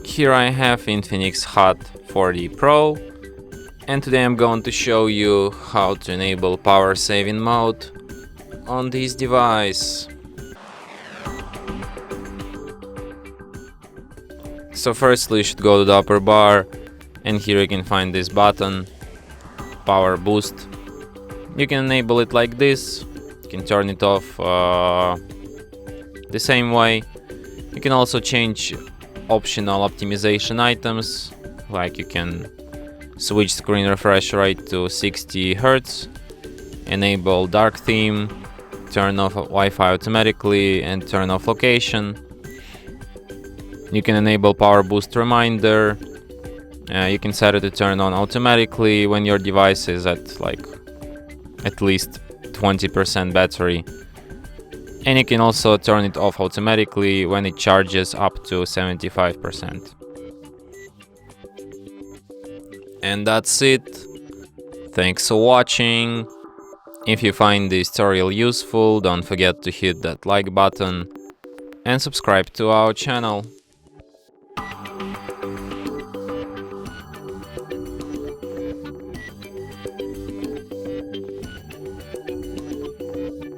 Here I have INFINIX Hot 40 Pro, and today I'm going to show you how to enable power saving mode on this device. So firstly you should go to the upper bar, and here you can find this button, power boost. You can enable it like this, you can turn it off the same way. You can also change optional optimization items, like you can switch screen refresh rate to 60 Hz, enable dark theme, turn off Wi-Fi automatically, and turn off location. You can enable power boost reminder. You can set it to turn on automatically when your device is at at least 20% battery. And you can also turn it off automatically when it charges up to 75%. And that's it. Thanks for watching. If you find this tutorial useful, don't forget to hit that like button and subscribe to our channel.